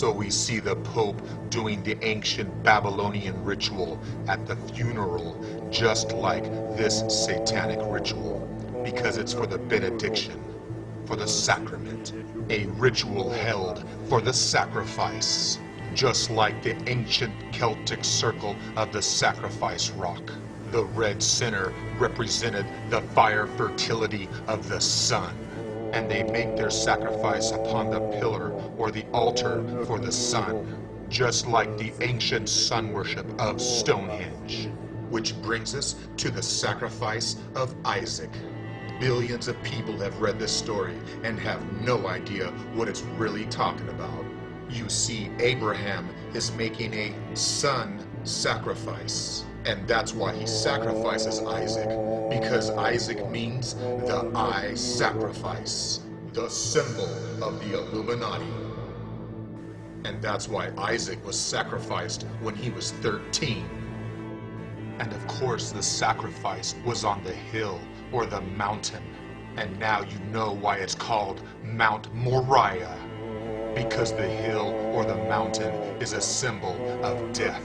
So we see the Pope doing the ancient Babylonian ritual at the funeral, just like this satanic ritual, because it's for the benediction, for the sacrament, a ritual held for the sacrifice, just like the ancient Celtic circle of the sacrifice rock. The red center represented the fire fertility of the sun, and they make their sacrifice upon the pillar or the altar for the sun, just like the ancient sun worship of Stonehenge. Which brings us to the sacrifice of Isaac. Billions of people have read this story and have no idea what it's really talking about. You see, Abraham is making a son sacrifice. And that's why he sacrifices Isaac, because Isaac means the I sacrifice, the symbol of the Illuminati. And that's why Isaac was sacrificed when he was 13. And of course the sacrifice was on the hill or the mountain. And now you know why it's called Mount Moriah, because the hill or the mountain is a symbol of death.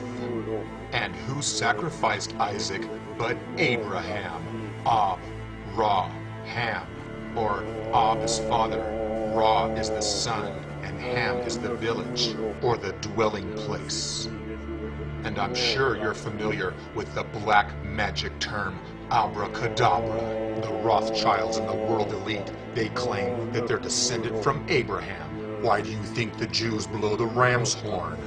And who sacrificed Isaac but Abraham? Ab, Ra, Ham, or Ab is father, Ra is the son, and Ham is the village, or the dwelling place. And I'm sure you're familiar with the black magic term abracadabra. The Rothschilds and the world elite, they claim that they're descended from Abraham. Why do you think the Jews blow the ram's horn?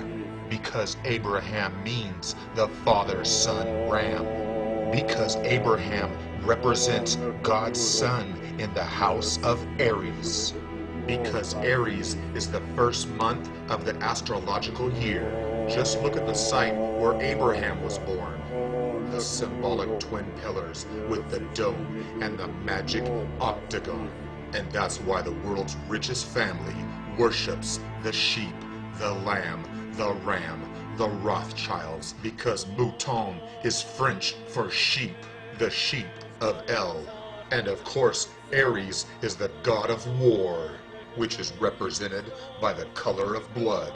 Because Abraham means the father, son, ram. Because Abraham represents God's son in the house of Aries. Because Aries is the first month of the astrological year. Just look at the site where Abraham was born. The symbolic twin pillars with the dome and the magic octagon. And that's why the world's richest family worships the sheep, the lamb, the ram, the Rothschilds, because mouton is French for sheep, the sheep of El. And of course, Aries is the god of war, which is represented by the color of blood,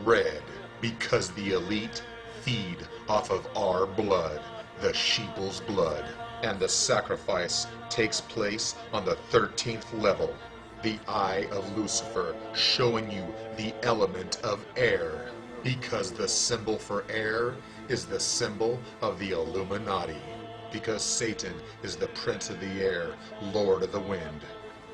red, because the elite feed off of our blood, the sheeple's blood. And the sacrifice takes place on the 13th level, the eye of Lucifer, showing you the element of air, because the symbol for air is the symbol of the Illuminati, because Satan is the prince of the air, lord of the wind.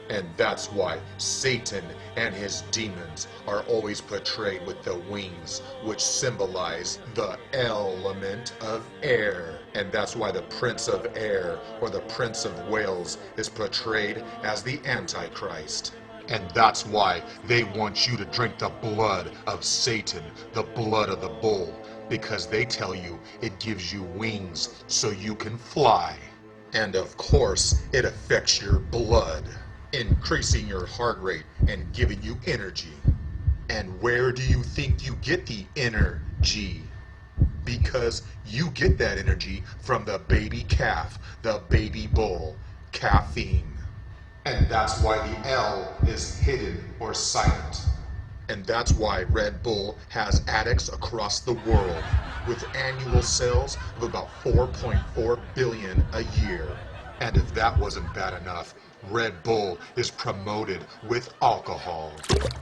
And that's why Satan and his demons are always portrayed with the wings, which symbolize the element of air. And that's why the Prince of Air, or the Prince of Wales, is portrayed as the Antichrist. And that's why they want you to drink the blood of Satan, the blood of the bull, because they tell you it gives you wings so you can fly. And of course, it affects your blood, increasing your heart rate and giving you energy. And where do you think you get the energy? Because you get that energy from the baby calf, the baby bull, caffeine. And that's why the L is hidden or silent. And that's why Red Bull has addicts across the world, with annual sales of about 4.4 billion a year. And if that wasn't bad enough, Red Bull is promoted with alcohol.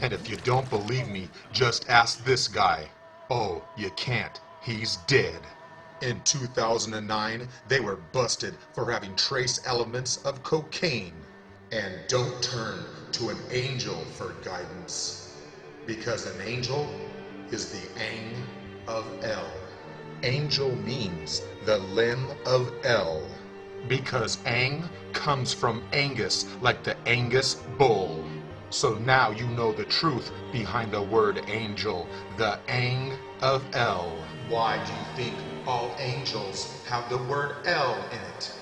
And if you don't believe me, just ask this guy. Oh, you can't. He's dead. In 2009, they were busted for having trace elements of cocaine. And don't turn to an angel for guidance, because an angel is the Ang of El. Angel means the limb of El, because Ang comes from Angus, like the Angus bull. So now you know the truth behind the word angel, the Ang of El. Why do you think all angels have the word El in it?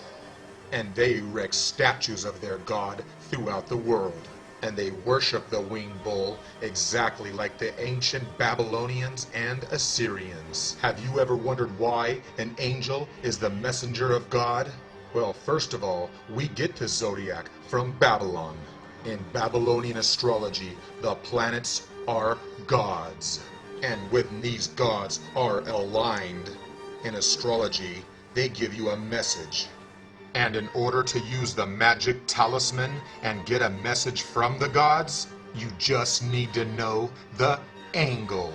And they erect statues of their god throughout the world. And they worship the winged bull exactly like the ancient Babylonians and Assyrians. Have you ever wondered why an angel is the messenger of God? Well, first of all, we get the zodiac from Babylon. In Babylonian astrology, the planets are gods. And when these gods are aligned in astrology, they give you a message. And in order to use the magic talisman and get a message from the gods, you just need to know the angle.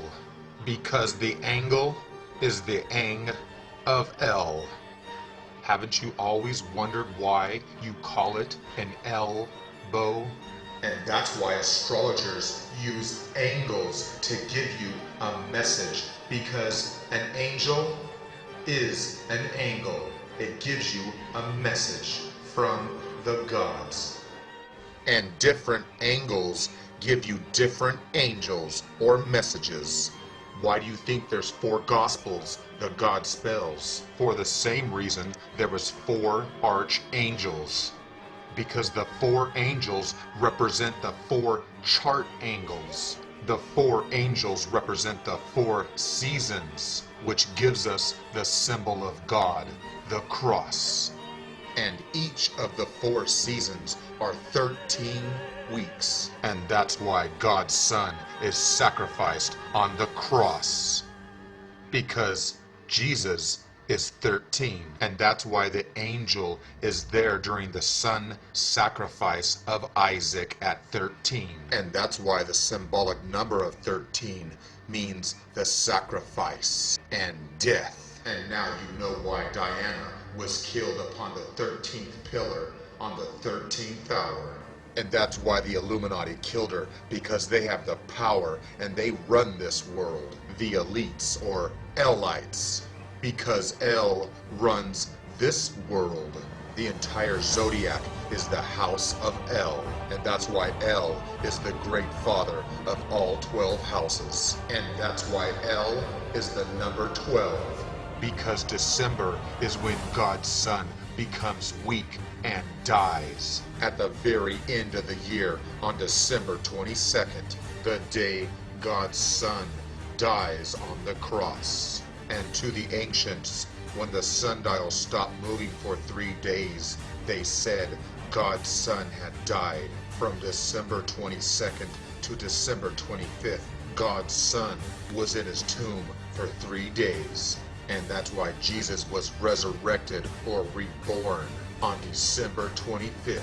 Because the angle is the ang of El. Haven't you always wondered why you call it an elbow? And that's why astrologers use angles to give you a message. Because an angel is an angle. It gives you a message from the gods. And different angles give you different angels or messages. Why do you think there's 4 gospels the God spells? For the same reason there was 4 archangels. Because the 4 angels represent the 4 chart angles. The 4 angels represent the 4 seasons, which gives us the symbol of God, the cross. And each of the 4 seasons are 13 weeks. And that's why God's Son is sacrificed on the cross. Because Jesus is 13. And that's why the angel is there during the son sacrifice of Isaac at 13. And that's why the symbolic number of 13 means the sacrifice and death. And now you know why Diana was killed upon the 13th pillar on the 13th hour. And that's why the Illuminati killed her, because they have the power and they run this world. The elites, or Elites. Because El runs this world. The entire zodiac is the house of El. And that's why El is the great father of all 12 houses. And that's why El is the number 12. Because December is when God's Son becomes weak and dies. At the very end of the year, on December 22nd, the day God's Son dies on the cross. And to the ancients, when the sundial stopped moving for 3 days, they said God's Son had died. From December 22nd to December 25th, God's Son was in his tomb for 3 days. And that's why Jesus was resurrected or reborn on December 25th,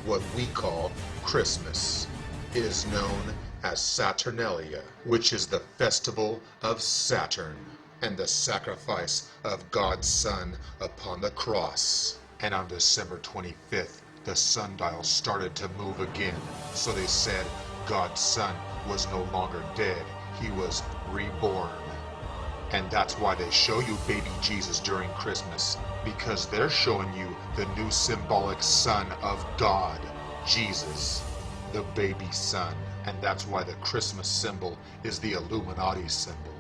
what we call Christmas. It is known as Saturnalia, which is the festival of Saturn and the sacrifice of God's Son upon the cross. And on December 25th, the sundial started to move again. So they said God's Son was no longer dead, he was reborn. And that's why they show you baby Jesus during Christmas, because they're showing you the new symbolic Son of God, Jesus, the baby son. And that's why the Christmas symbol is the Illuminati symbol.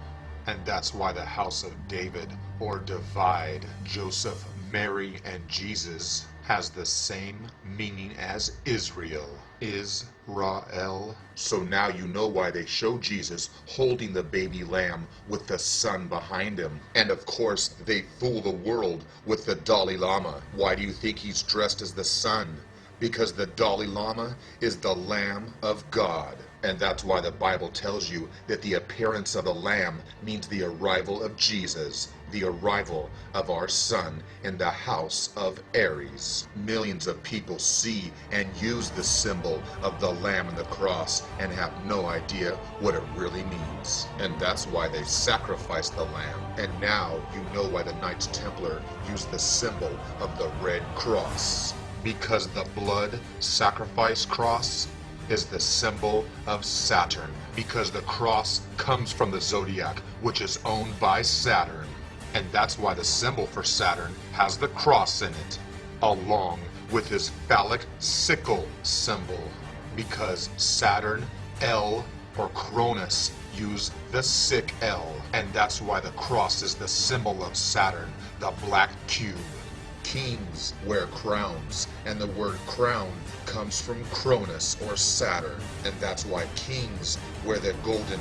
And that's why the house of David, or divide, Joseph, Mary, and Jesus, has the same meaning as Israel. Israel. So now you know why they show Jesus holding the baby lamb with the sun behind him. And of course, they fool the world with the Dalai Lama. Why do you think he's dressed as the sun? Because the Dalai Lama is the Lamb of God. And that's why the Bible tells you that the appearance of the Lamb means the arrival of Jesus, the arrival of our Son in the house of Aries. Millions of people see and use the symbol of the Lamb and the cross and have no idea what it really means. And that's why they sacrificed the Lamb. And now you know why the Knights Templar used the symbol of the red cross. Because the blood sacrifice cross is the symbol of Saturn. Because the cross comes from the zodiac, which is owned by Saturn. And that's why the symbol for Saturn has the cross in it, along with his phallic sickle symbol. Because Saturn, El, or Cronus use the sick L. And that's why the cross is the symbol of Saturn, the black cube. Kings wear crowns, and the word crown comes from Cronus or Saturn, and that's why kings wear the golden